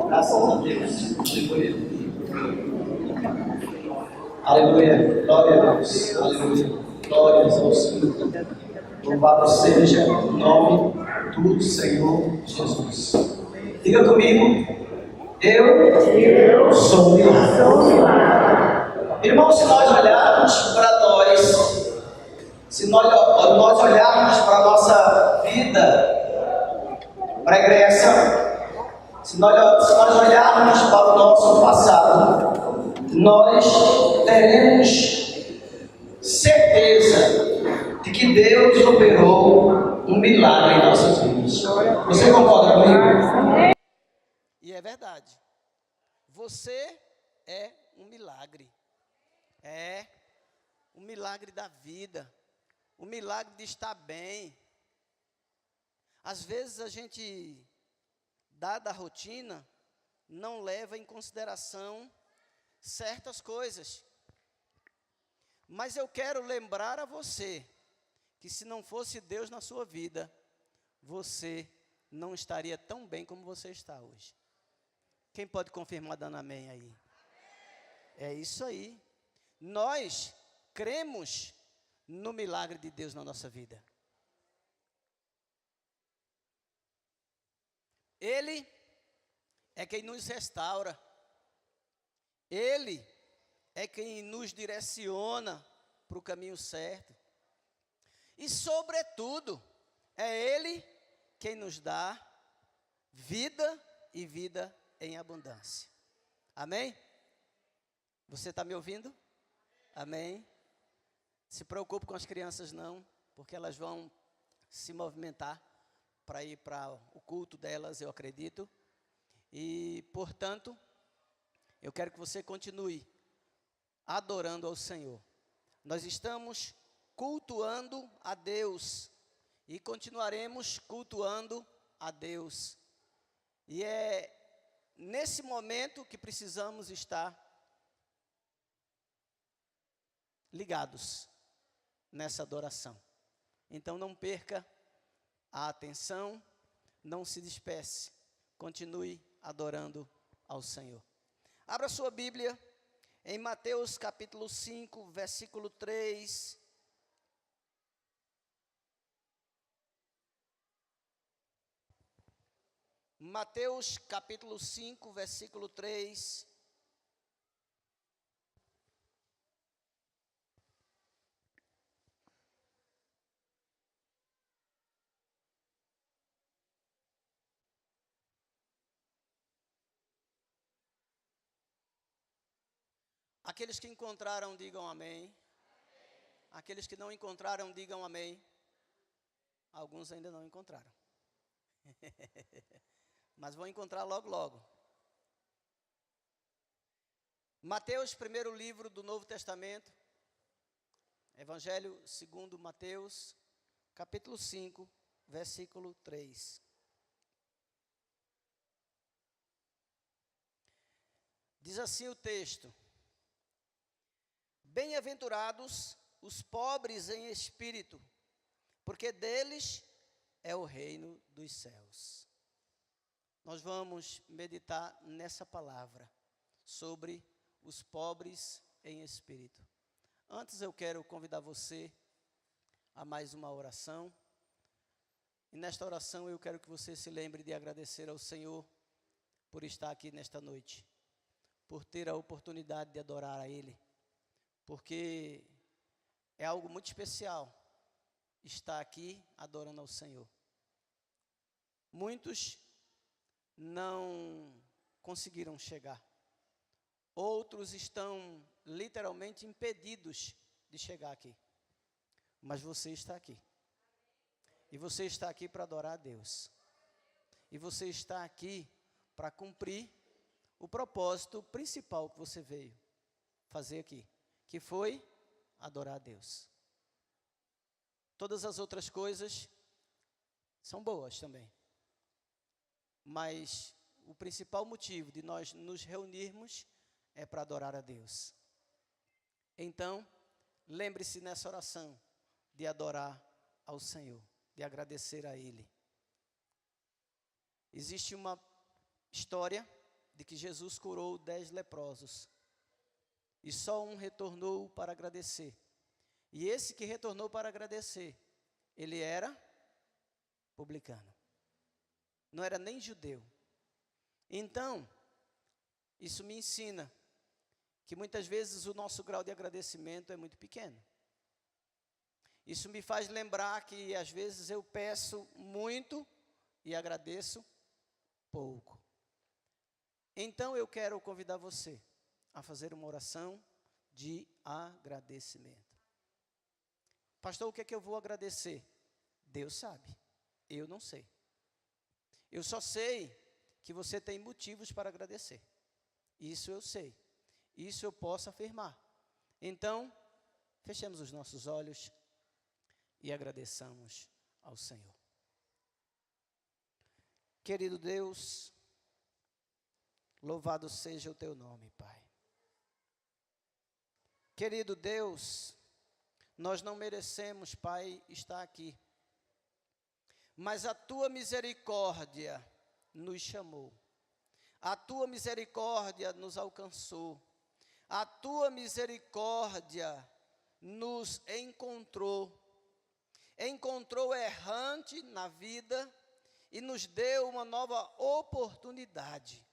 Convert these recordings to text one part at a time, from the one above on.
Graças a Deus. Aleluia. Aleluia. Glória a Deus. Aleluia. Glórias ao Senhor. Louvado seja o nome do Senhor Jesus. Diga comigo. Eu sou um milagre. Irmãos, se nós olharmos para nós, se nós olharmos para a nossa vida pregressa, se nós olharmos para o nosso passado, nós teremos certeza de que Deus operou um milagre em nossas vidas. Você concorda comigo? E é verdade. Você é um milagre. É o milagre da vida. O milagre de estar bem. Às vezes a gente, dada a rotina, não leva em consideração certas coisas. Mas eu quero lembrar a você que se não fosse Deus na sua vida, você não estaria tão bem como você está hoje. Quem pode confirmar dando amém aí? É isso aí. Nós cremos no milagre de Deus na nossa vida. Ele é quem nos restaura. Ele é quem nos direciona para o caminho certo. E, sobretudo, é Ele quem nos dá vida e vida em abundância. Amém? Você está me ouvindo? Amém? Se preocupe com as crianças não, porque elas vão se movimentar para ir para o culto delas, eu acredito. E, portanto, eu quero que você continue adorando ao Senhor. Nós estamos cultuando a Deus e continuaremos cultuando a Deus. E é nesse momento que precisamos estar ligados nessa adoração. Então não perca a atenção, não se disperse, continue adorando ao Senhor. Abra sua Bíblia em Mateus capítulo 5, versículo 3. Mateus capítulo 5, versículo 3. Aqueles que encontraram, digam amém. Aqueles que não encontraram, digam amém. Alguns ainda não encontraram. Mas vão encontrar logo, logo. Mateus, primeiro livro do Novo Testamento. Evangelho segundo Mateus, capítulo 5, versículo 3. Diz assim o texto: Bem-aventurados os pobres em espírito, porque deles é o reino dos céus. Nós vamos meditar nessa palavra, sobre os pobres em espírito. Antes eu quero convidar você a mais uma oração. E nesta oração eu quero que você se lembre de agradecer ao Senhor por estar aqui nesta noite, por ter a oportunidade de adorar a Ele. Porque é algo muito especial estar aqui adorando ao Senhor. Muitos não conseguiram chegar. Outros estão literalmente impedidos de chegar aqui. Mas você está aqui. E você está aqui para adorar a Deus. E você está aqui para cumprir o propósito principal que você veio fazer aqui, que foi adorar a Deus. Todas as outras coisas são boas também. Mas o principal motivo de nós nos reunirmos é para adorar a Deus. Então, lembre-se nessa oração de adorar ao Senhor, de agradecer a Ele. Existe uma história de que Jesus curou 10 leprosos. E só um retornou para agradecer. E esse que retornou para agradecer, ele era publicano. Não era nem judeu. Então, isso me ensina que muitas vezes o nosso grau de agradecimento é muito pequeno. Isso me faz lembrar que às vezes eu peço muito e agradeço pouco. Então eu quero convidar você a fazer uma oração de agradecimento. Pastor, o que é que eu vou agradecer? Deus sabe, eu não sei. Eu só sei que você tem motivos para agradecer. Isso eu sei, isso eu posso afirmar. Então, fechemos os nossos olhos e agradeçamos ao Senhor. Querido Deus, louvado seja o teu nome, Pai. Querido Deus, nós não merecemos, Pai, estar aqui, mas a tua misericórdia nos chamou, a tua misericórdia nos alcançou, a tua misericórdia nos encontrou errante na vida e nos deu uma nova oportunidade.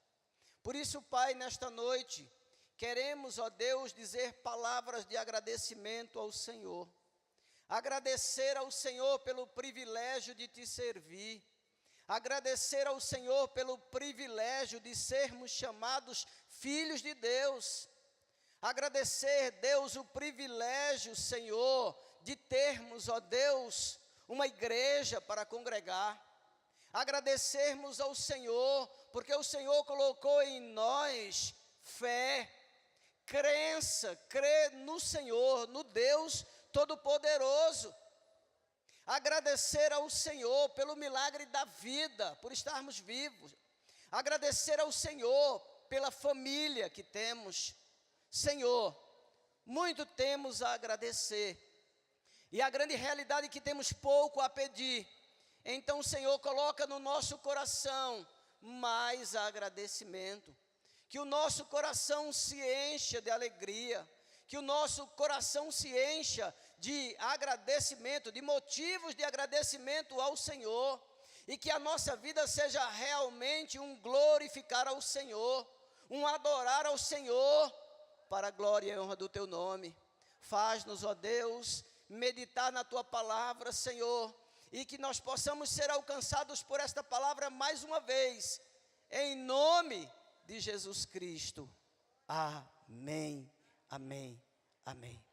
Por isso, Pai, nesta noite, queremos, ó Deus, dizer palavras de agradecimento ao Senhor. Agradecer ao Senhor pelo privilégio de te servir. Agradecer ao Senhor pelo privilégio de sermos chamados filhos de Deus. Agradecer, Deus, o privilégio, Senhor, de termos, ó Deus, uma igreja para congregar. Agradecermos ao Senhor, porque o Senhor colocou em nós fé, crença, crer no Senhor, no Deus Todo-Poderoso. Agradecer ao Senhor pelo milagre da vida, por estarmos vivos. Agradecer ao Senhor pela família que temos. Senhor, muito temos a agradecer. E a grande realidade é que temos pouco a pedir. Então, Senhor, coloca no nosso coração mais agradecimento. Que o nosso coração se encha de alegria. Que o nosso coração se encha de agradecimento, de motivos de agradecimento ao Senhor. E que a nossa vida seja realmente um glorificar ao Senhor, um adorar ao Senhor, para a glória e honra do Teu nome. Faz-nos, ó Deus, meditar na Tua palavra, Senhor, e que nós possamos ser alcançados por esta palavra mais uma vez, em nome de Jesus Cristo. Amém, amém, amém.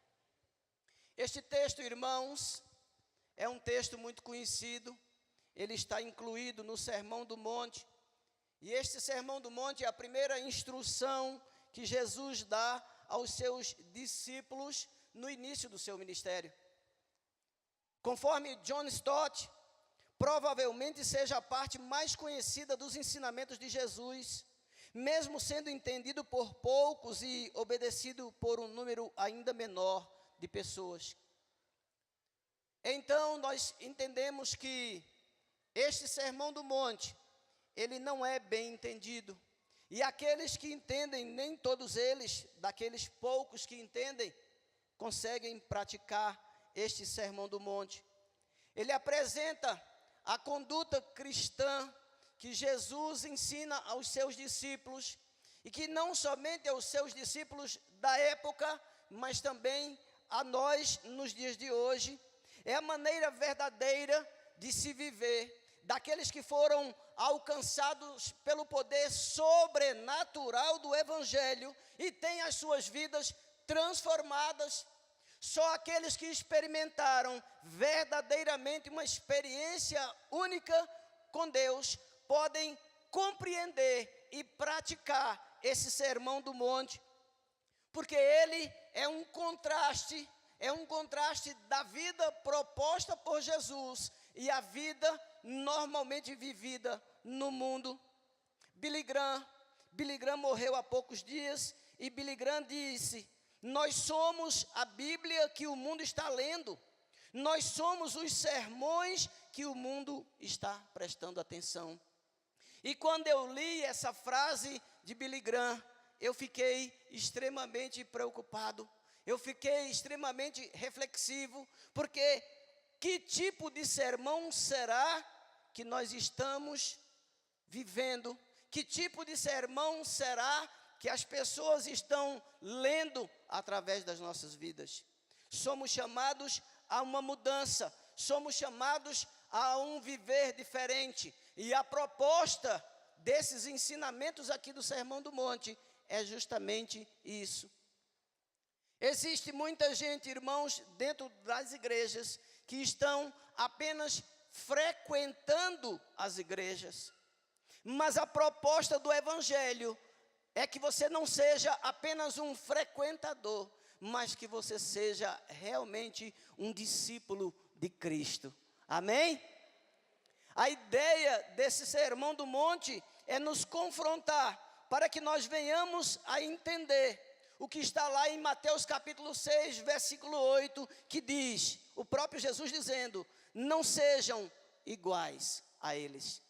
Este texto, irmãos, é um texto muito conhecido. Ele está incluído no Sermão do Monte. E este Sermão do Monte é a primeira instrução que Jesus dá aos seus discípulos no início do seu ministério. Conforme John Stott, provavelmente seja a parte mais conhecida dos ensinamentos de Jesus, mesmo sendo entendido por poucos e obedecido por um número ainda menor de pessoas. Então, nós entendemos que este Sermão do Monte, ele não é bem entendido. E aqueles que entendem, nem todos eles, daqueles poucos que entendem, conseguem praticar este Sermão do Monte. Ele apresenta a conduta cristã que Jesus ensina aos seus discípulos, e que não somente aos seus discípulos da época, mas também a nós nos dias de hoje. É a maneira verdadeira de se viver, daqueles que foram alcançados pelo poder sobrenatural do Evangelho e têm as suas vidas transformadas. Só aqueles que experimentaram verdadeiramente uma experiência única com Deus podem compreender e praticar esse Sermão do Monte, porque ele é um contraste da vida proposta por Jesus e a vida normalmente vivida no mundo. Billy Graham morreu há poucos dias, e Billy Graham disse: nós somos a Bíblia que o mundo está lendo, nós somos os sermões que o mundo está prestando atenção. E quando eu li essa frase de Billy Graham, eu fiquei extremamente preocupado, eu fiquei extremamente reflexivo, porque que tipo de sermão será que nós estamos vivendo? Que tipo de sermão será que as pessoas estão lendo através das nossas vidas? Somos chamados a uma mudança, somos chamados a um viver diferente, e a proposta desses ensinamentos aqui do Sermão do Monte é justamente isso. Existe muita gente, irmãos, dentro das igrejas, que estão apenas frequentando as igrejas, mas a proposta do Evangelho é que você não seja apenas um frequentador, mas que você seja realmente um discípulo de Cristo. Amém? A ideia desse Sermão do Monte é nos confrontar, para que nós venhamos a entender o que está lá em Mateus capítulo 6, versículo 8, que diz, o próprio Jesus dizendo, não sejam iguais a eles.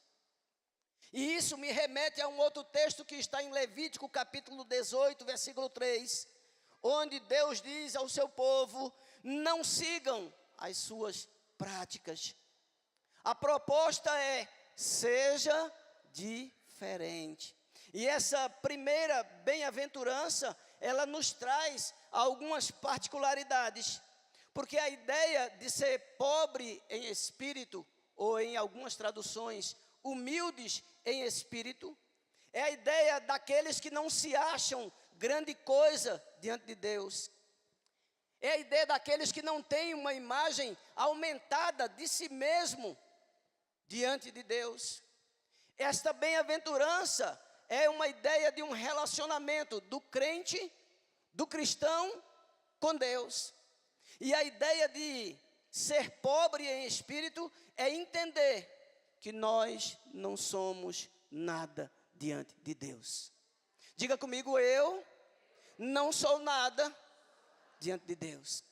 E isso me remete a um outro texto que está em Levítico capítulo 18, versículo 3, onde Deus diz ao seu povo, não sigam as suas práticas. A proposta é, seja diferente. E essa primeira bem-aventurança, ela nos traz algumas particularidades, porque a ideia de ser pobre em espírito, ou em algumas traduções, humildes em espírito, é a ideia daqueles que não se acham grande coisa diante de Deus. É a ideia daqueles que não têm uma imagem aumentada de si mesmo diante de Deus. Esta bem-aventurança é uma ideia de um relacionamento do crente, do cristão com Deus. E a ideia de ser pobre em espírito é entender que nós não somos nada diante de Deus. Diga comigo, eu não sou nada diante de Deus.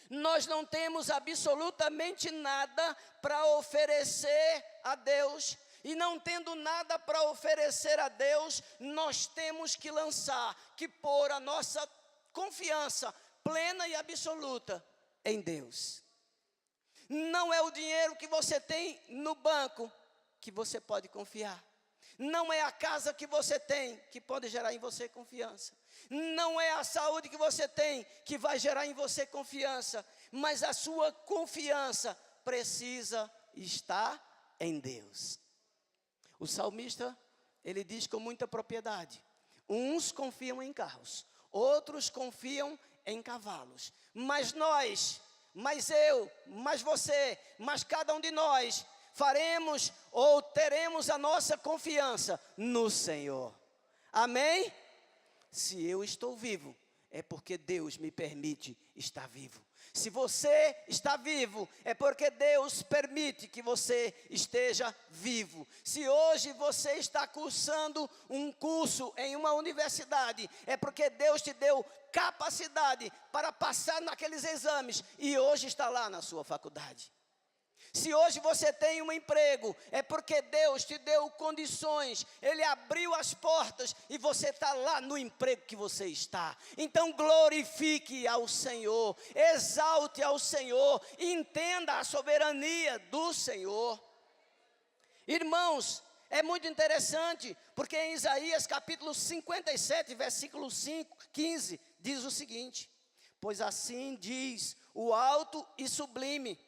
Nós não temos absolutamente nada para oferecer a Deus. E não tendo nada para oferecer a Deus, nós temos que lançar, que pôr a nossa confiança plena e absoluta em Deus. Não é o dinheiro que você tem no banco que você pode confiar. Não é a casa que você tem que pode gerar em você confiança. Não é a saúde que você tem que vai gerar em você confiança. Mas a sua confiança precisa estar em Deus. O salmista, ele diz com muita propriedade, uns confiam em carros, outros confiam em cavalos, mas nós, mas eu, mas você, mas cada um de nós, faremos ou teremos a nossa confiança no Senhor. Amém? Se eu estou vivo, é porque Deus me permite estar vivo. Se você está vivo, é porque Deus permite que você esteja vivo. Se hoje você está cursando um curso em uma universidade, é porque Deus te deu capacidade para passar naqueles exames e hoje está lá na sua faculdade. Se hoje você tem um emprego, é porque Deus te deu condições, Ele abriu as portas e você está lá no emprego que você está. Então glorifique ao Senhor, exalte ao Senhor, entenda a soberania do Senhor. Irmãos, é muito interessante, porque em Isaías capítulo 57, versículo 15, diz o seguinte, pois assim diz o alto e sublime,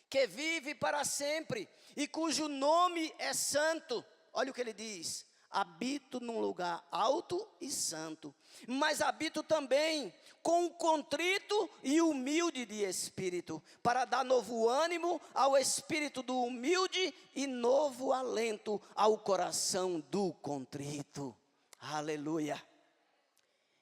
que vive para sempre e cujo nome é santo. Olha o que ele diz, habito num lugar alto e santo, mas habito também com o contrito e humilde de espírito, para dar novo ânimo ao espírito do humilde e novo alento ao coração do contrito. Aleluia.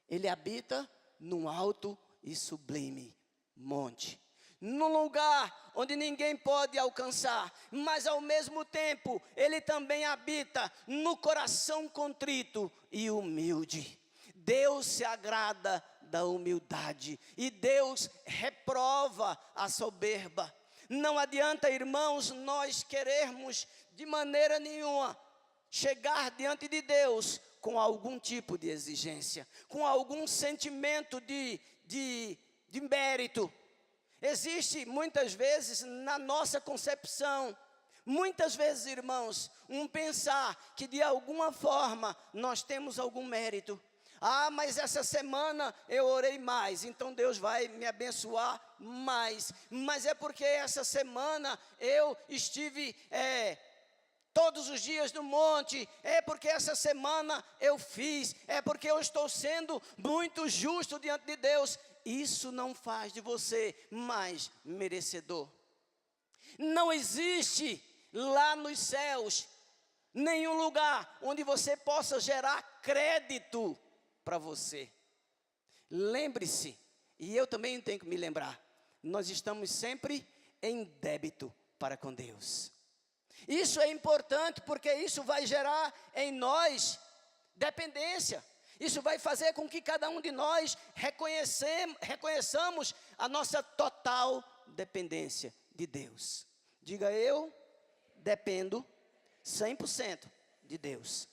Ele habita num alto e sublime monte, num lugar onde ninguém pode alcançar, mas ao mesmo tempo, Ele também habita no coração contrito e humilde. Deus se agrada da humildade e Deus reprova a soberba. Não adianta, irmãos, nós querermos de maneira nenhuma chegar diante de Deus com algum tipo de exigência, com algum sentimento de mérito. Existe muitas vezes na nossa concepção, muitas vezes, irmãos, um pensar que de alguma forma nós temos algum mérito. Ah, mas essa semana eu orei mais, então Deus vai me abençoar mais. Mas é porque essa semana eu estive todos os dias no monte, é porque essa semana eu fiz, é porque eu estou sendo muito justo diante de Deus. Isso não faz de você mais merecedor. Não existe lá nos céus nenhum lugar onde você possa gerar crédito para você. Lembre-se, e eu também tenho que me lembrar, nós estamos sempre em débito para com Deus. Isso é importante porque isso vai gerar em nós dependência. Isso vai fazer com que cada um de nós reconheçamos a nossa total dependência de Deus. Diga: eu dependo 100% de Deus.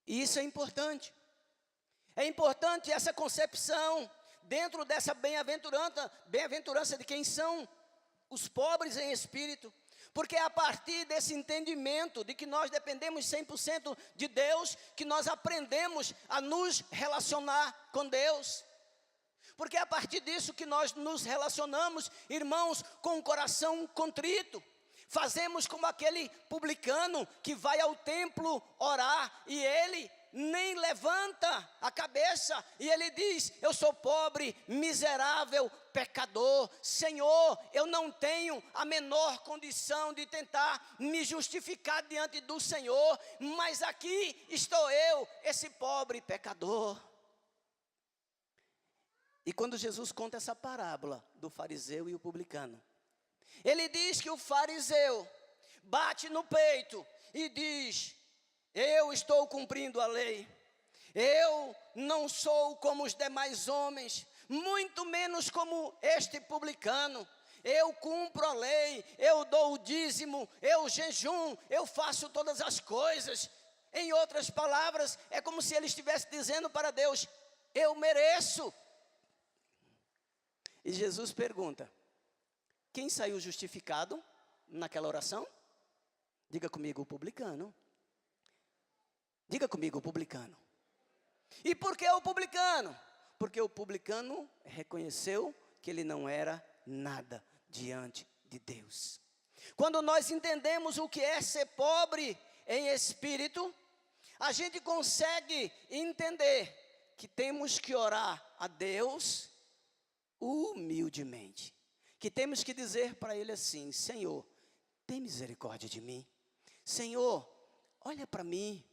E isso é importante. É importante essa concepção dentro dessa bem-aventurança de quem são os pobres em espírito. Porque é a partir desse entendimento de que nós dependemos 100% de Deus, que nós aprendemos a nos relacionar com Deus. Porque é a partir disso que nós nos relacionamos, irmãos, com o coração contrito. Fazemos como aquele publicano que vai ao templo orar e ele nem levanta a cabeça e ele diz: eu sou pobre, miserável, pecador. Senhor, eu não tenho a menor condição de tentar me justificar diante do Senhor, mas aqui estou eu, esse pobre pecador. E quando Jesus conta essa parábola do fariseu e o publicano, ele diz que o fariseu bate no peito e diz: eu estou cumprindo a lei, eu não sou como os demais homens, muito menos como este publicano. Eu cumpro a lei, eu dou o dízimo, eu jejum, eu faço todas as coisas. Em outras palavras, é como se ele estivesse dizendo para Deus: eu mereço. E Jesus pergunta: quem saiu justificado naquela oração? Diga comigo: o publicano. Diga comigo: o publicano. E por que o publicano? Porque o publicano reconheceu que ele não era nada diante de Deus. Quando nós entendemos o que é ser pobre em espírito, a gente consegue entender que temos que orar a Deus humildemente. Que temos que dizer para Ele assim: Senhor, tem misericórdia de mim. Senhor, olha para mim.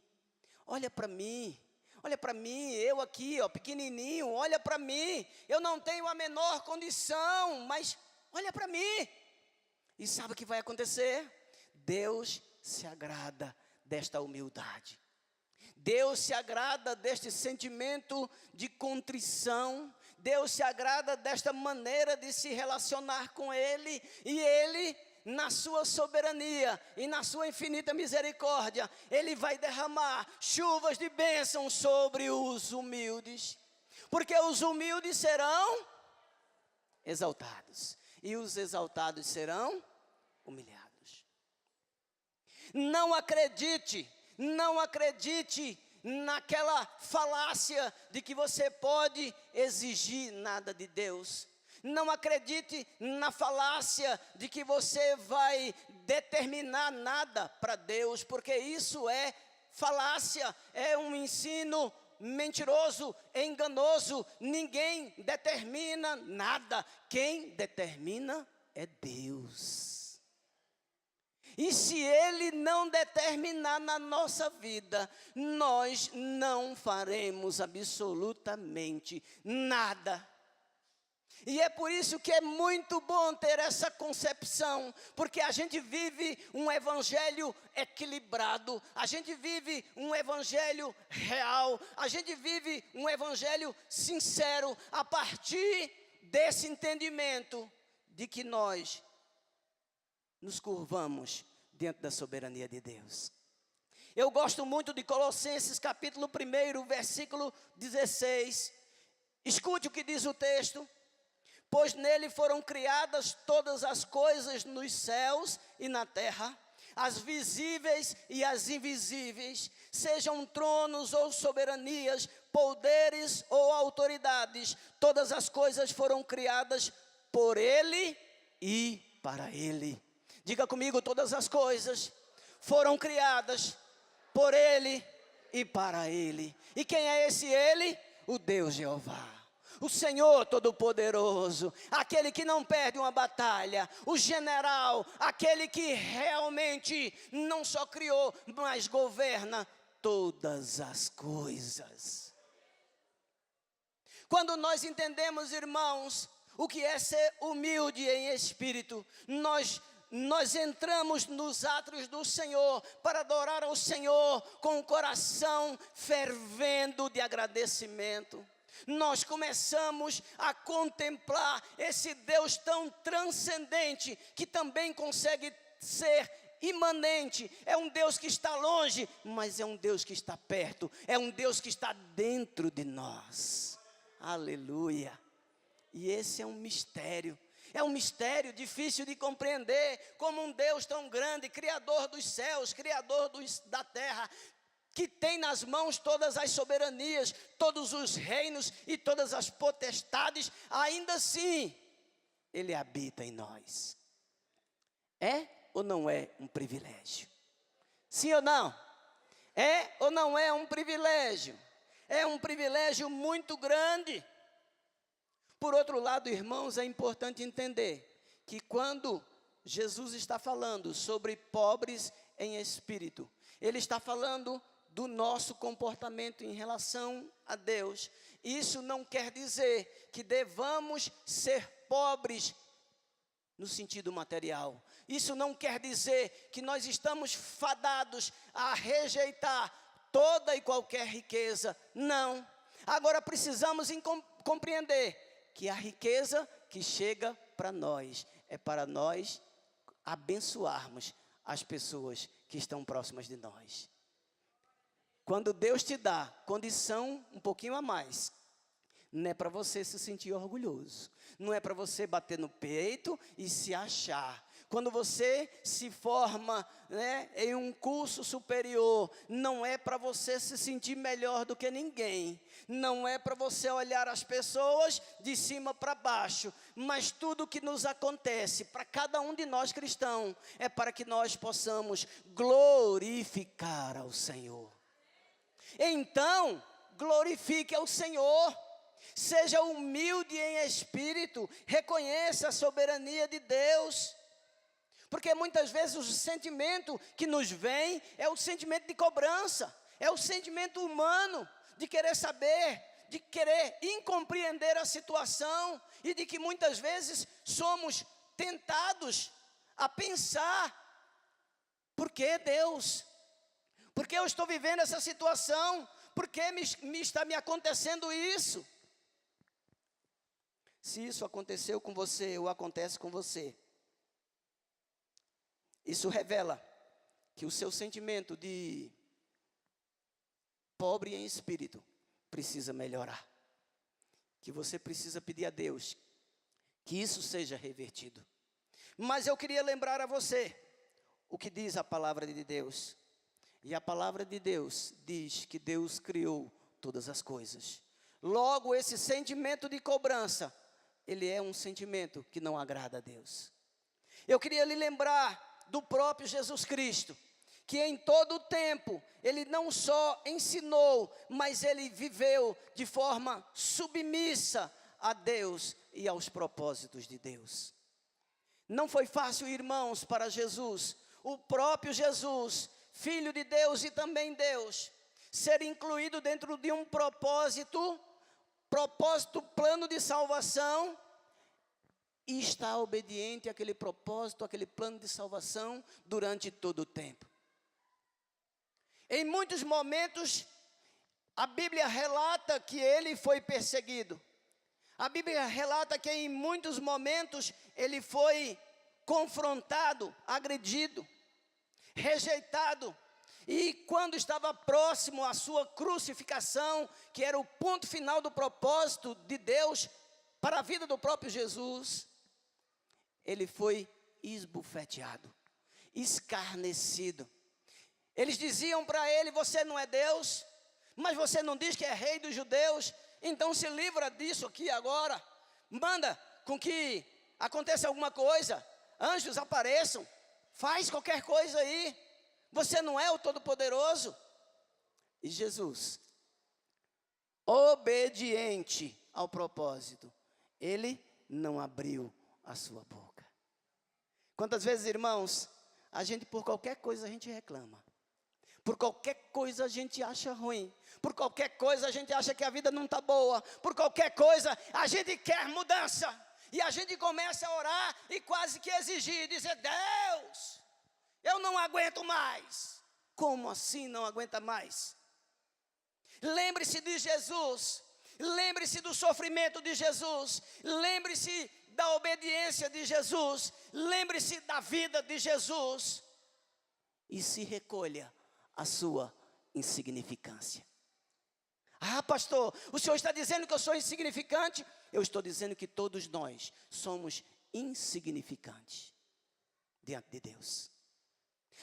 Olha para mim. Olha para mim, eu aqui, pequenininho, olha para mim. Eu não tenho a menor condição, mas olha para mim. E sabe o que vai acontecer? Deus se agrada desta humildade. Deus se agrada deste sentimento de contrição. Deus se agrada desta maneira de se relacionar com Ele. E Ele, na sua soberania e na sua infinita misericórdia, Ele vai derramar chuvas de bênção sobre os humildes. Porque os humildes serão exaltados e os exaltados serão humilhados. Não acredite naquela falácia de que você pode exigir nada de Deus. Não acredite na falácia de que você vai determinar nada para Deus, porque isso é falácia, é um ensino mentiroso, enganoso. Ninguém determina nada, quem determina é Deus. E se Ele não determinar na nossa vida, nós não faremos absolutamente nada. E é por isso que é muito bom ter essa concepção, porque a gente vive um evangelho equilibrado, a gente vive um evangelho real, a gente vive um evangelho sincero, a partir desse entendimento de que nós nos curvamos diante da soberania de Deus. Eu gosto muito de Colossenses capítulo 1, versículo 16. Escute o que diz o texto. Pois nele foram criadas todas as coisas nos céus e na terra, as visíveis e as invisíveis, sejam tronos ou soberanias, poderes ou autoridades, todas as coisas foram criadas por ele e para ele. Diga comigo, todas as coisas foram criadas por ele e para ele. E quem é esse ele? O Deus Jeová. O Senhor Todo-Poderoso, aquele que não perde uma batalha, o general, aquele que realmente não só criou, mas governa todas as coisas. Quando nós entendemos, irmãos, o que é ser humilde em espírito, nós entramos nos átrios do Senhor para adorar ao Senhor com o coração fervendo de agradecimento. Nós começamos a contemplar esse Deus tão transcendente, que também consegue ser imanente. É um Deus que está longe, mas é um Deus que está perto. É um Deus que está dentro de nós. Aleluia. E esse é um mistério. É um mistério difícil de compreender, como um Deus tão grande, Criador dos céus, Criador da terra, que tem nas mãos todas as soberanias, todos os reinos e todas as potestades, ainda assim, Ele habita em nós. É ou não é um privilégio? Sim ou não? É ou não é um privilégio? É um privilégio muito grande. Por outro lado, irmãos, é importante entender que quando Jesus está falando sobre pobres em espírito, Ele está falando do nosso comportamento em relação a Deus. Isso não quer dizer que devamos ser pobres no sentido material. Isso não quer dizer que nós estamos fadados a rejeitar toda e qualquer riqueza. Não. Agora precisamos compreender que a riqueza que chega para nós é para nós abençoarmos as pessoas que estão próximas de nós. Quando Deus te dá condição um pouquinho a mais, não é para você se sentir orgulhoso, não é para você bater no peito e se achar. Quando você se forma, em um curso superior, não é para você se sentir melhor do que ninguém, não é para você olhar as pessoas de cima para baixo, mas tudo que nos acontece, para cada um de nós cristãos, é para que nós possamos glorificar ao Senhor. Então, glorifique ao Senhor, seja humilde em espírito, reconheça a soberania de Deus, porque muitas vezes o sentimento que nos vem é o sentimento de cobrança, é o sentimento humano de querer saber, de querer incompreender a situação, e de que muitas vezes somos tentados a pensar: por que Deus? Por que eu estou vivendo essa situação? Por que está me acontecendo isso? Se isso aconteceu com você ou acontece com você, isso revela que o seu sentimento de pobre em espírito precisa melhorar. Que você precisa pedir a Deus que isso seja revertido. Mas eu queria lembrar a você o que diz a palavra de Deus. E a palavra de Deus diz que Deus criou todas as coisas. Logo, esse sentimento de cobrança, ele é um sentimento que não agrada a Deus. Eu queria lhe lembrar do próprio Jesus Cristo, que em todo o tempo, Ele não só ensinou, mas Ele viveu de forma submissa a Deus e aos propósitos de Deus. Não foi fácil, irmãos, para Jesus, o próprio Jesus, Filho de Deus e também Deus, ser incluído dentro de um propósito, plano de salvação, e estar obediente àquele propósito, àquele plano de salvação durante todo o tempo. Em muitos momentos, a Bíblia relata que ele foi perseguido. A Bíblia relata que em muitos momentos ele foi confrontado, agredido. rejeitado. E quando estava próximo à sua crucificação, que era o ponto final do propósito de Deus para a vida do próprio Jesus, ele foi esbofeteado, escarnecido. Eles diziam para ele: você não é Deus, mas você não diz que é rei dos judeus, então se livra disso aqui agora, manda com que aconteça alguma coisa, anjos apareçam, faz qualquer coisa aí, você não é o Todo-Poderoso. E Jesus, obediente ao propósito, ele não abriu a sua boca. Quantas vezes, irmãos, a gente por qualquer coisa a gente reclama, por qualquer coisa a gente acha ruim, por qualquer coisa a gente acha que a vida não está boa, por qualquer coisa a gente quer mudança, e a gente começa a orar e quase que exigir, dizer: Deus, eu não aguento mais. Como assim não aguenta mais? Lembre-se de Jesus, lembre-se do sofrimento de Jesus, lembre-se da obediência de Jesus, lembre-se da vida de Jesus, e se recolha a sua insignificância. Ah, pastor, o senhor está dizendo que eu sou insignificante? Eu estou dizendo que todos nós somos insignificantes diante de Deus.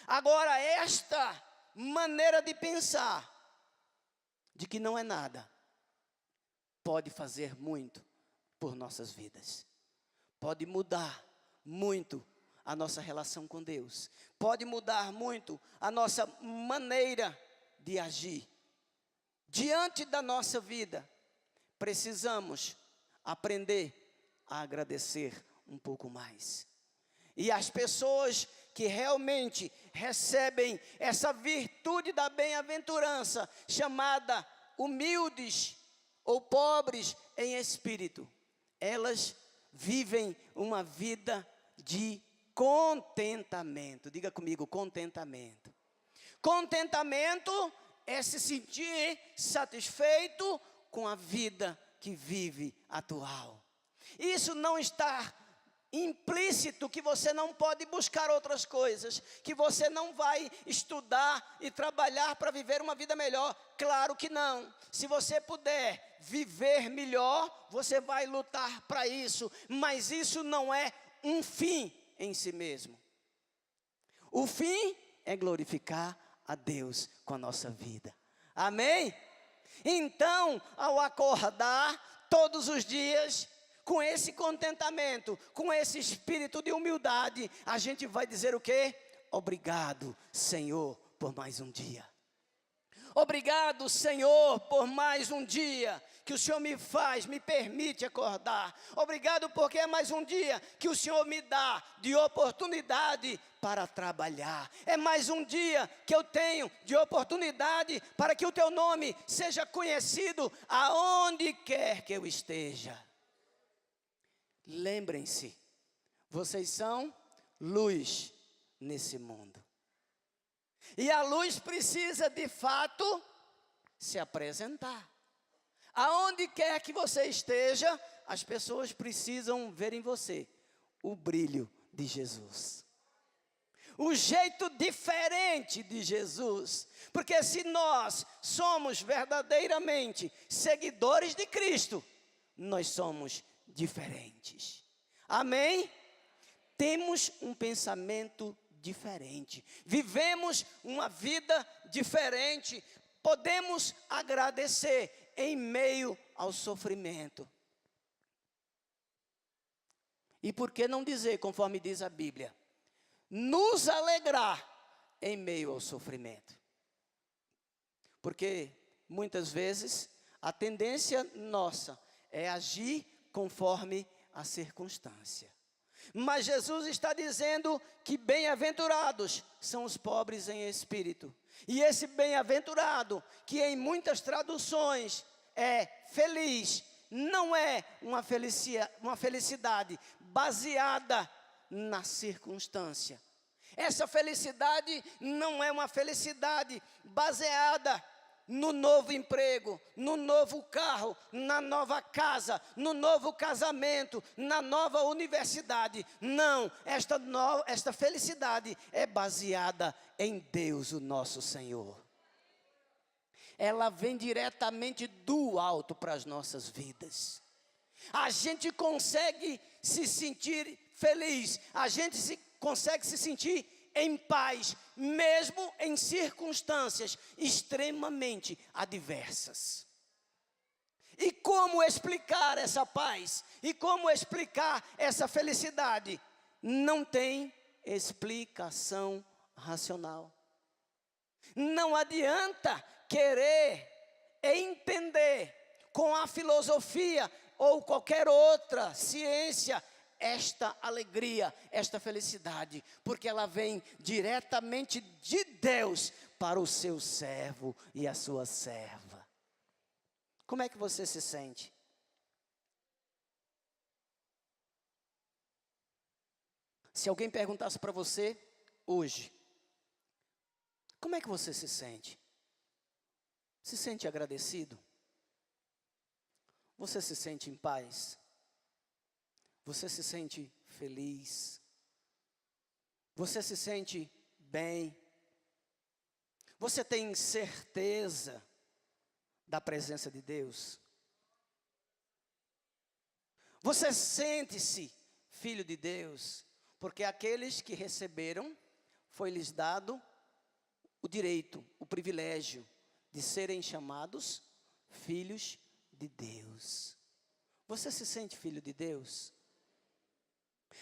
Agora, esta maneira de pensar, de que não é nada, pode fazer muito por nossas vidas, pode mudar muito a nossa relação com Deus, pode mudar muito a nossa maneira de agir. Diante da nossa vida, precisamos aprender a agradecer um pouco mais. E as pessoas que realmente recebem essa virtude da bem-aventurança, chamada humildes ou pobres em espírito, elas vivem uma vida de contentamento. Diga comigo: contentamento. Contentamento é se sentir satisfeito com a vida que vive atual. Isso não está implícito que você não pode buscar outras coisas, que você não vai estudar e trabalhar para viver uma vida melhor. Claro que não. Se você puder viver melhor, você vai lutar para isso, mas isso não é um fim em si mesmo. O fim é glorificar a Deus com a nossa vida. Amém? Então, ao acordar todos os dias, com esse contentamento, com esse espírito de humildade, a gente vai dizer o quê? Obrigado, Senhor, por mais um dia. Obrigado, Senhor, por mais um dia que o Senhor me permite acordar. Obrigado porque é mais um dia que o Senhor me dá de oportunidade para trabalhar. É mais um dia que eu tenho de oportunidade para que o Teu nome seja conhecido aonde quer que eu esteja. Lembrem-se, vocês são luz nesse mundo. E a luz precisa de fato se apresentar. Aonde quer que você esteja, as pessoas precisam ver em você o brilho de Jesus, o jeito diferente de Jesus. Porque se nós somos verdadeiramente seguidores de Cristo, nós somos diferentes. Amém? Temos um pensamento diferente, vivemos uma vida diferente, podemos agradecer em meio ao sofrimento. E por que não dizer, conforme diz a Bíblia, nos alegrar em meio ao sofrimento? Porque muitas vezes a tendência nossa é agir conforme a circunstância. Mas Jesus está dizendo que bem-aventurados são os pobres em espírito. E esse bem-aventurado, que em muitas traduções é feliz, não é uma felicidade baseada na circunstância. Essa felicidade não é uma felicidade baseada no novo emprego, no novo carro, na nova casa, no novo casamento, na nova universidade. Não, esta felicidade é baseada em Deus, o nosso Senhor. Ela vem diretamente do alto para as nossas vidas. A gente consegue se sentir feliz, a gente consegue se sentir em paz, mesmo em circunstâncias extremamente adversas. E como explicar essa paz? E como explicar essa felicidade? Não tem explicação racional. Não adianta querer entender com a filosofia ou qualquer outra ciência esta alegria, esta felicidade, porque ela vem diretamente de Deus para o seu servo e a sua serva. Como é que você se sente? Se alguém perguntasse para você hoje, como é que você se sente? Se sente agradecido? Você se sente em paz? Você se sente feliz? Você se sente bem? Você tem certeza da presença de Deus? Você sente-se filho de Deus? Porque aqueles que receberam, foi-lhes dado o direito, o privilégio de serem chamados filhos de Deus. Você se sente filho de Deus?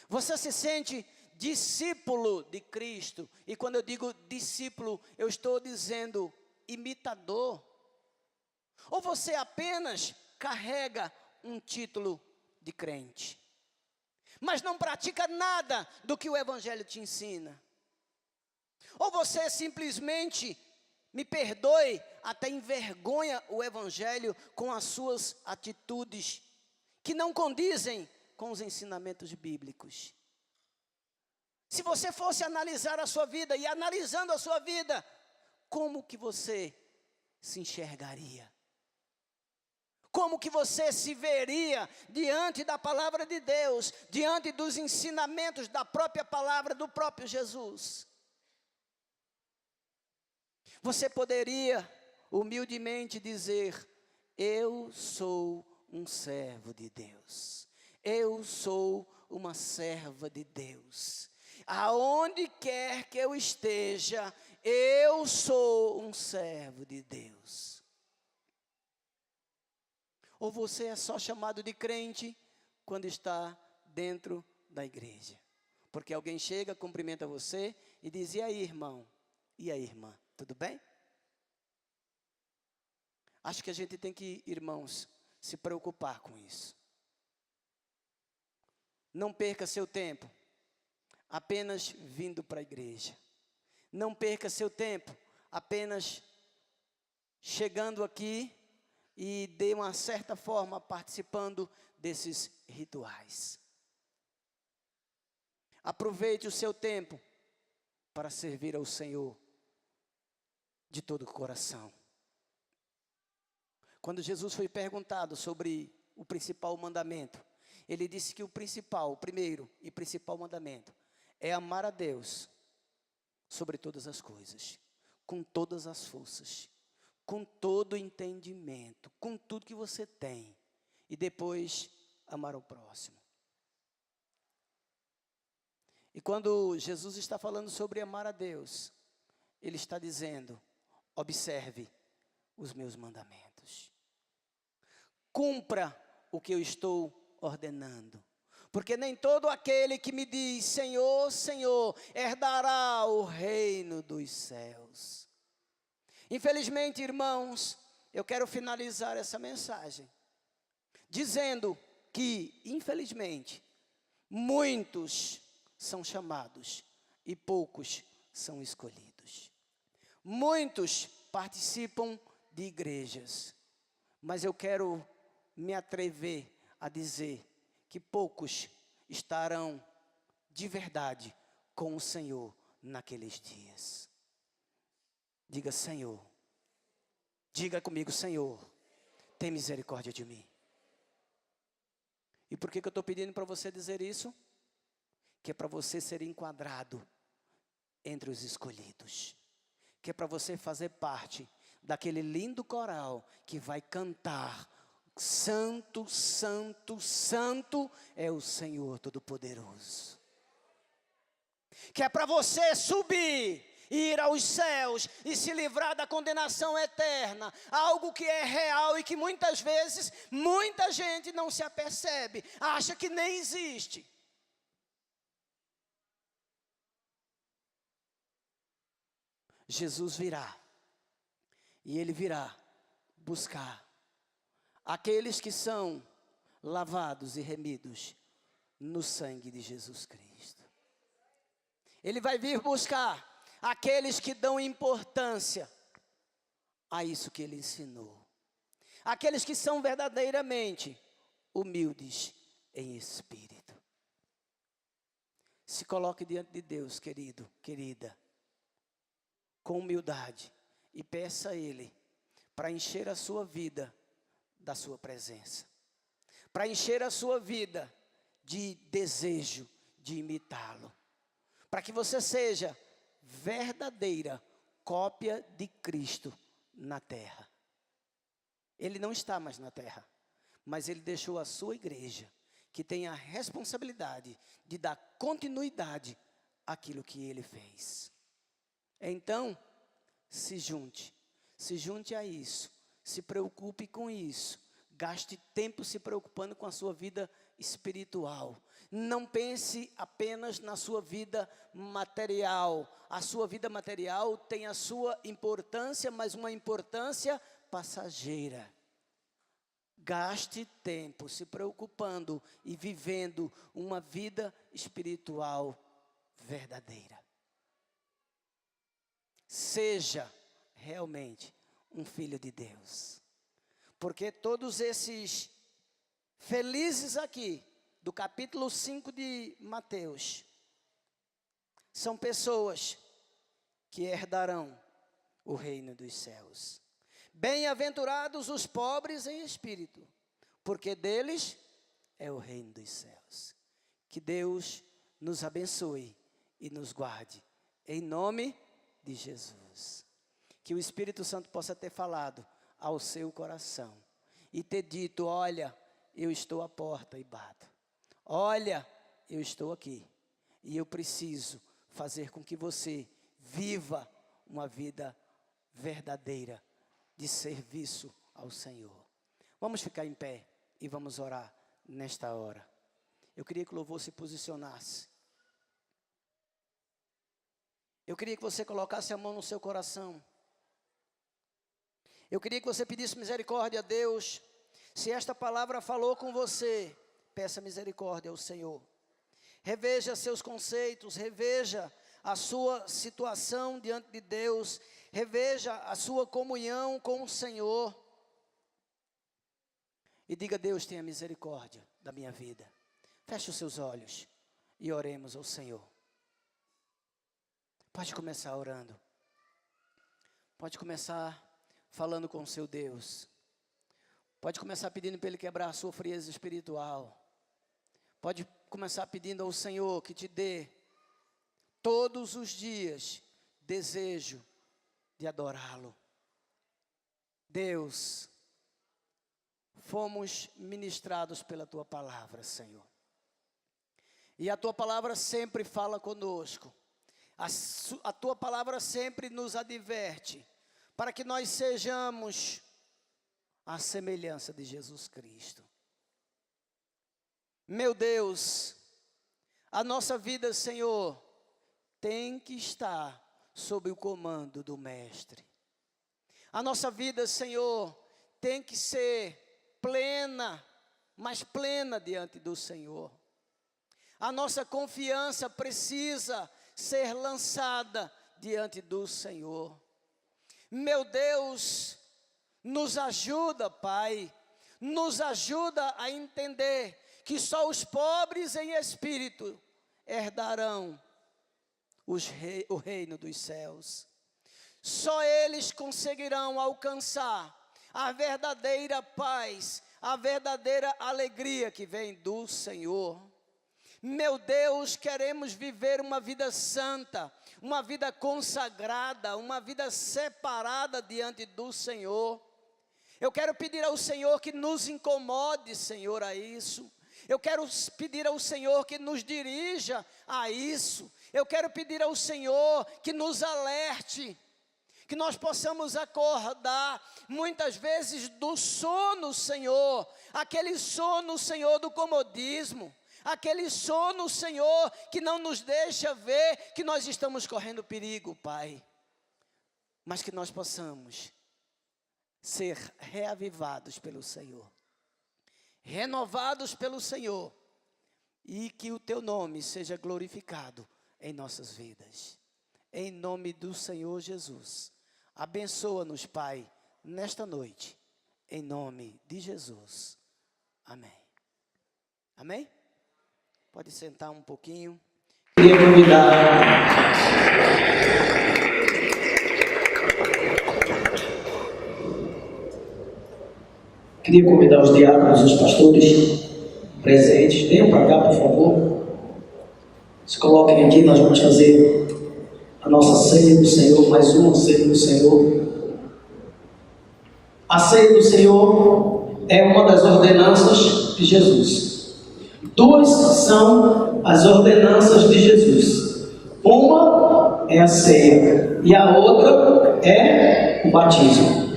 Você se sente discípulo de Cristo? E quando eu digo discípulo, eu estou dizendo imitador. Ou você apenas carrega um título de crente, mas não pratica nada do que o Evangelho te ensina? Ou você simplesmente, me perdoe, até envergonha o Evangelho com as suas atitudes, que não condizem com os ensinamentos bíblicos? Se você fosse analisar a sua vida, e analisando a sua vida, como que você se enxergaria? Como que você se veria diante da palavra de Deus, diante dos ensinamentos da própria palavra do próprio Jesus? Você poderia humildemente dizer: eu sou um servo de Deus. Eu sou uma serva de Deus. Aonde quer que eu esteja, eu sou um servo de Deus. Ou você é só chamado de crente quando está dentro da igreja? Porque alguém chega, cumprimenta você e diz: e aí, irmão? E aí, irmã? Tudo bem? Acho que a gente tem que, irmãos, se preocupar com isso. Não perca seu tempo apenas vindo para a igreja. Não perca seu tempo apenas chegando aqui e de uma certa forma participando desses rituais. Aproveite o seu tempo para servir ao Senhor de todo o coração. Quando Jesus foi perguntado sobre o principal mandamento, ele disse que o primeiro e principal mandamento é amar a Deus sobre todas as coisas, com todas as forças, com todo o entendimento, com tudo que você tem, e depois amar o próximo. E quando Jesus está falando sobre amar a Deus, Ele está dizendo: observe os meus mandamentos. Cumpra o que eu estou ordenando. Porque nem todo aquele que me diz Senhor, Senhor, herdará o reino dos céus. Infelizmente, irmãos, eu quero finalizar essa mensagem dizendo que, infelizmente, muitos são chamados e poucos são escolhidos. Muitos participam de igrejas, mas eu quero me atrever a dizer que poucos estarão de verdade com o Senhor naqueles dias. Diga: Senhor, Diga comigo: Senhor, tem misericórdia de mim. E por que eu estou pedindo para você dizer isso? Que é para você ser enquadrado entre os escolhidos. Que é para você fazer parte daquele lindo coral que vai cantar: Santo, Santo, Santo é o Senhor Todo-Poderoso. Que é para você subir, ir aos céus e se livrar da condenação eterna. Algo que é real e que muitas vezes, muita gente não se apercebe, acha que nem existe. Jesus virá, e Ele virá buscar aqueles que são lavados e remidos no sangue de Jesus Cristo. Ele vai vir buscar aqueles que dão importância a isso que Ele ensinou. Aqueles que são verdadeiramente humildes em espírito. Se coloque diante de Deus, querido, querida, com humildade, e peça a Ele para encher a sua vida da sua presença, para encher a sua vida de desejo de imitá-lo, para que você seja verdadeira cópia de Cristo na terra. Ele não está mais na terra, mas Ele deixou a sua igreja, que tem a responsabilidade de dar continuidade àquilo que Ele fez. Então, se junte a isso, se preocupe com isso, gaste tempo se preocupando com a sua vida espiritual. Não pense apenas na sua vida material. A sua vida material tem a sua importância, mas uma importância passageira. Gaste tempo se preocupando e vivendo uma vida espiritual verdadeira. Seja realmente um filho de Deus. Porque todos esses felizes aqui, do capítulo 5 de Mateus, são pessoas que herdarão o reino dos céus. Bem-aventurados os pobres em espírito, porque deles é o reino dos céus. Que Deus nos abençoe e nos guarde, em nome de Jesus. Que o Espírito Santo possa ter falado ao seu coração e ter dito: olha, eu estou à porta e bato. Olha, eu estou aqui e eu preciso fazer com que você viva uma vida verdadeira de serviço ao Senhor. Vamos ficar em pé e vamos orar nesta hora. Eu queria que o louvor se posicionasse. Eu queria que você colocasse a mão no seu coração. Eu queria que você pedisse misericórdia a Deus. Se esta palavra falou com você, peça misericórdia ao Senhor. Reveja seus conceitos, reveja a sua situação diante de Deus, reveja a sua comunhão com o Senhor. E diga: Deus, tenha misericórdia da minha vida. Feche os seus olhos e oremos ao Senhor. Pode começar orando. Pode começar falando com o seu Deus. Pode começar pedindo para Ele quebrar a sua frieza espiritual. Pode começar pedindo ao Senhor que te dê todos os dias desejo de adorá-lo. Deus, fomos ministrados pela Tua palavra, Senhor. E a Tua palavra sempre fala conosco. A Tua palavra sempre nos adverte para que nós sejamos a semelhança de Jesus Cristo. Meu Deus, a nossa vida, Senhor, tem que estar sob o comando do Mestre. A nossa vida, Senhor, tem que ser plena, mas plena diante do Senhor. A nossa confiança precisa ser lançada diante do Senhor. Meu Deus, nos ajuda, Pai, nos ajuda a entender que só os pobres em espírito herdarão o reino dos céus. Só eles conseguirão alcançar a verdadeira paz, a verdadeira alegria que vem do Senhor. Meu Deus, queremos viver uma vida santa, uma vida consagrada, uma vida separada diante do Senhor. Eu quero pedir ao Senhor que nos incomode, Senhor, a isso. Eu quero pedir ao Senhor que nos dirija a isso. Eu quero pedir ao Senhor que nos alerte, que nós possamos acordar muitas vezes do sono, Senhor, aquele sono, Senhor, do comodismo, aquele sono, Senhor, que não nos deixa ver que nós estamos correndo perigo, Pai, mas que nós possamos ser reavivados pelo Senhor, renovados pelo Senhor, e que o Teu nome seja glorificado em nossas vidas, em nome do Senhor Jesus. Abençoa-nos, Pai, nesta noite, em nome de Jesus, amém. Amém? Pode sentar um pouquinho. Queria convidar os diáconos, os pastores presentes. Venham para cá, por favor. Se coloquem aqui, nós vamos fazer a nossa ceia do Senhor, mais uma ceia do Senhor. A ceia do Senhor é uma das ordenanças de Jesus. Duas são as ordenanças de Jesus. Uma é a ceia e a outra é o batismo.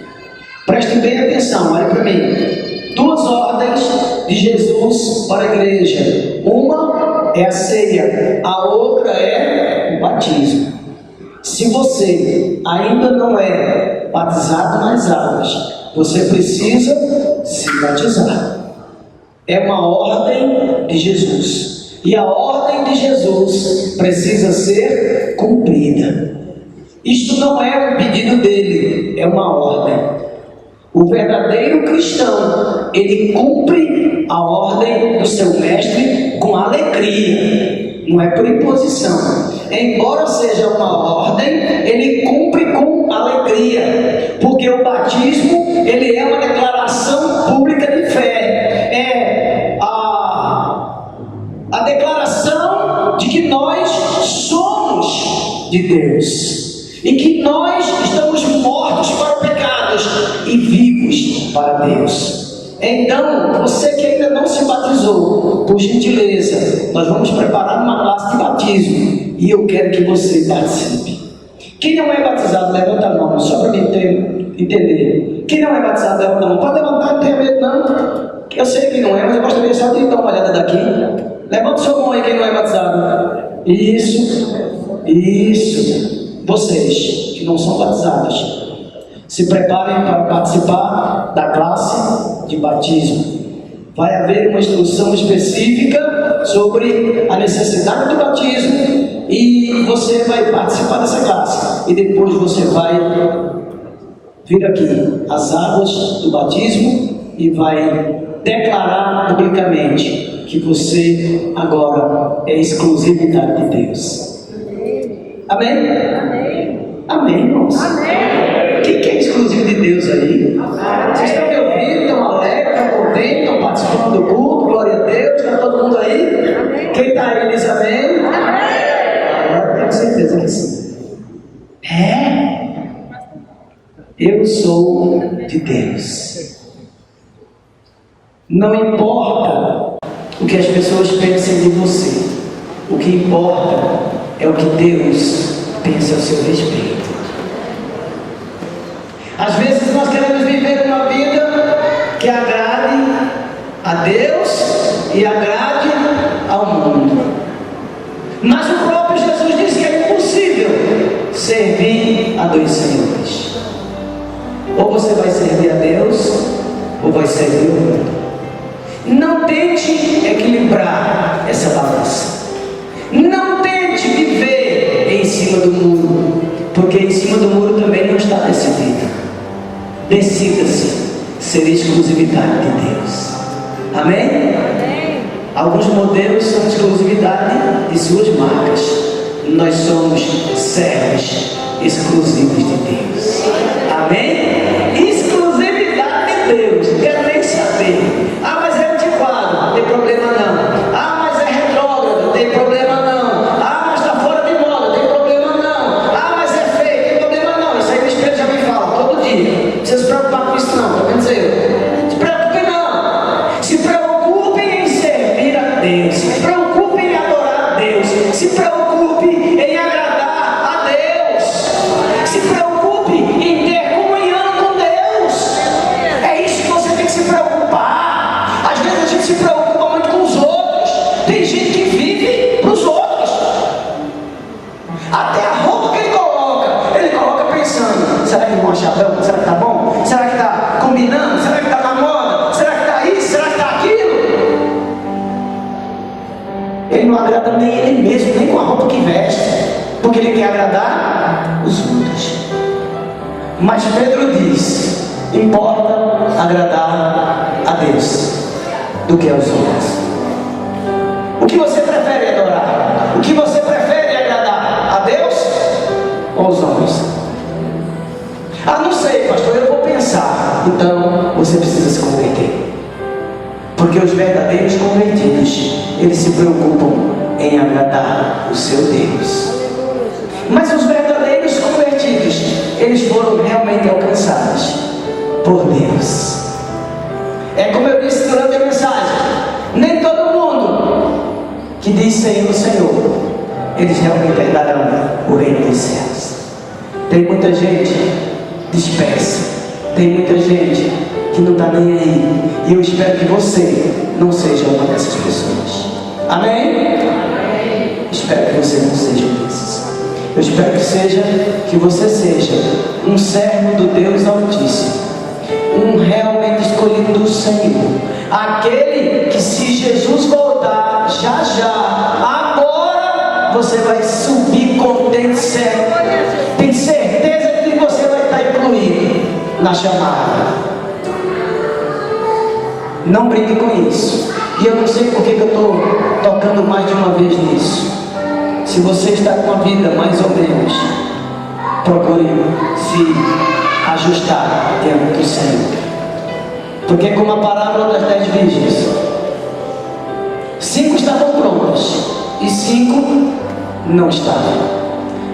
Prestem bem atenção, olhem para mim. Duas ordens de Jesus para a igreja. Uma é a ceia, a outra é o batismo. Se você ainda não é batizado nas águas, você precisa se batizar. É uma ordem de Jesus. E a ordem de Jesus precisa ser cumprida. Isto não é um pedido dele, é uma ordem. O verdadeiro cristão, ele cumpre a ordem do seu mestre com alegria, não é por imposição. Embora seja uma ordem, ele cumpre com alegria, porque o batismo, ele é uma declaração pública de fé, é a declaração de que nós somos de Deus, e que nós estamos mortos para pecados e vivos para Deus. Então, você que ainda não se batizou, por gentileza, nós vamos preparar uma classe de batismo e eu quero que você participe. Quem não é batizado, levanta a mão, só para mim entender. Quem não é batizado, levanta a mão. Pode levantar, não tenha medo não. Eu sei que não é, mas eu gostaria só de dar uma olhada daqui. Levanta sua mão aí, quem não é batizado. Isso. Vocês que não são batizados, se preparem para participar da classe de batismo. Vai haver uma instrução específica sobre a necessidade do batismo e você vai participar dessa classe. E depois você vai vir aqui as águas do batismo e vai declarar publicamente que você agora é exclusividade de Deus. Amém? Amém. Amém, irmãos? Amém. Quem que é exclusivo de Deus aí? Amém. Vocês estão me ouvindo? Estão alegres? Estão contentes? Estão participando do culto? Glória a Deus. Está todo mundo aí? Amém. Quem está aí diz amém? Amém. Agora tenho certeza que sim. Eu sou de Deus. Não importa o que as pessoas pensem de você. O que importa é o que Deus pensa a seu respeito. Às vezes nós queremos viver uma vida que agrade a Deus e agrade ao mundo. Mas o próprio Jesus disse que é impossível servir a dois senhores. Ou você vai servir a Deus, ou vai servir o mundo. Não tente equilibrar essa balança. Não tente viver em cima do muro, porque em cima do muro também não está decidido. Decida-se ser exclusividade de Deus. Amém? Amém. Alguns modelos são exclusividade de suas marcas. Nós somos servos exclusivos de Deus. Amém? Exclusividade de Deus. Não quero nem saber. Ah, mas é antiquado. Não tem problema não. Ah, mas é retrógrado. Não tem problema não. Ah, mas está fora de moda. Não tem problema não. Ah, mas é feio. Não tem problema não. Isso aí o Espírito já me fala todo dia. Não precisa se preocupar com isso não. Está vendo dizer? Se preocupe não. Se preocupe em servir a Deus. Se preocupe em adorar a Deus. Se preocupe em agradar a Deus. Se preocupe em ter comunhão com Deus. É isso que você tem que se preocupar. Às vezes a gente se preocupa muito com os outros. Tem gente que vive para os outros. Até a roupa que ele coloca pensando: será que vão achar bom? Será que tá bom? Será que tá combinando? Será que tá na moda? Será que tá isso? Será que tá aquilo? Ele não agrada nem ele mesmo, nem com a roupa que veste, porque ele quer agradar os outros. Mas Pedro diz: importa agradar a Deus do que aos homens. O que você prefere adorar? O que você prefere agradar? A Deus ou aos homens? Ah, não sei, pastor, eu vou pensar. Então você precisa se converter. Porque os verdadeiros convertidos, eles se preocupam em agradar o seu Deus. Mas os verdadeiros convertidos, eles foram realmente alcançados por Deus. É como eu disse durante a mensagem: nem todo mundo que diz Senhor, Senhor, eles realmente herdarão o reino dos céus. Tem muita gente dispersa, tem muita gente que não está nem aí. E eu espero que você não seja uma dessas pessoas. Amém? Amém. Espero que você não seja desses. Eu espero que você seja um servo do Deus Altíssimo, um realmente escolhido do Senhor, aquele que, se Jesus voltar já, agora você vai subir contente, certo? Tem certeza que você vai estar incluído na chamada. Não brinque com isso. E eu não sei porque que eu estou tocando mais de uma vez nisso. Se você está com a vida mais ou menos, procure se ajustar diante do Senhor. Porque, como a parábola das 10 virgens, 5 estavam prontas e 5 não estavam.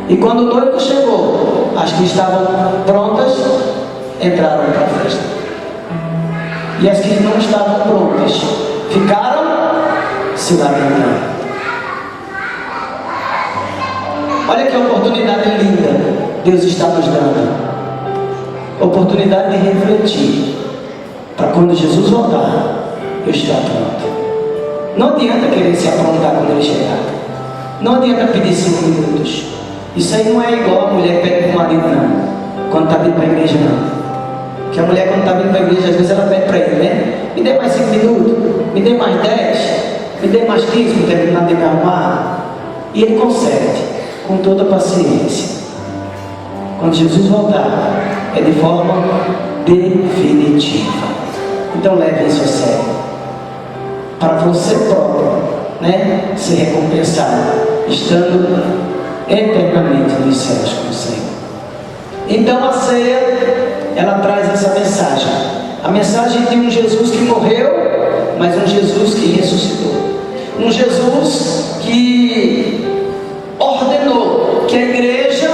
E quando o noivo chegou, as que estavam prontas entraram para a festa. E as que não estavam prontas ficaram se lamentando. Olha que oportunidade linda Deus está nos dando. Oportunidade de refletir, para quando Jesus voltar, eu estar pronto. Não adianta querer se aprontar quando ele chegar. Não adianta pedir 5 minutos. Isso aí não é igual a mulher pede para o marido, não, quando está vindo para a igreja, não. Que a mulher, quando está vindo para a igreja, às vezes ela pede para ele, né? Me dê mais 5 minutos, me dê mais 10, me dê mais 15 para terminar de me arrumar. E ele concede, com toda paciência. Quando Jesus voltar, é de forma definitiva. Então leve isso a sério, para você próprio, né, ser recompensado, estando eternamente nos céus com o Senhor. Então a ceia, ela traz essa mensagem. A mensagem de um Jesus que morreu, mas um Jesus que ressuscitou. Um Jesus que ordenou que a igreja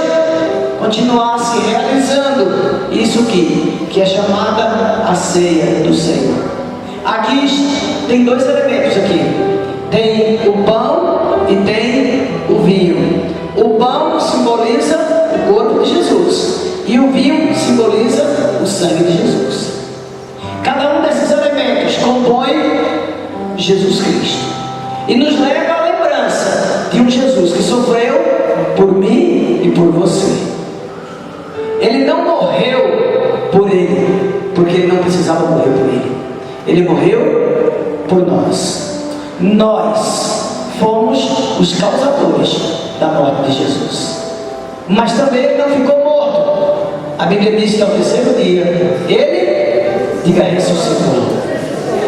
continuasse realizando isso que é chamada a ceia do Senhor. Aqui tem 2 elementos aqui. Tem o pão e tem o vinho. O pão simboliza o corpo de Jesus e o vinho simboliza o sangue de Jesus. Cada um desses elementos compõe Jesus Cristo e nos leva à lembrança de um Jesus que sofreu por mim e por você. Ele não morreu por ele, porque ele não precisava morrer por ele. Ele morreu por nós. Nós fomos os causadores da morte de Jesus. Mas também ele não ficou morto. A Bíblia diz que ao 3º dia, ele, diga, ressuscitou.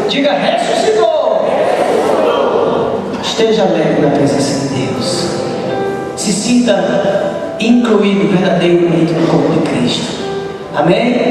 Diga, ressuscitou. Esteja alegre na presença de Deus. Se sinta incluído verdadeiramente no corpo de Cristo. Amém?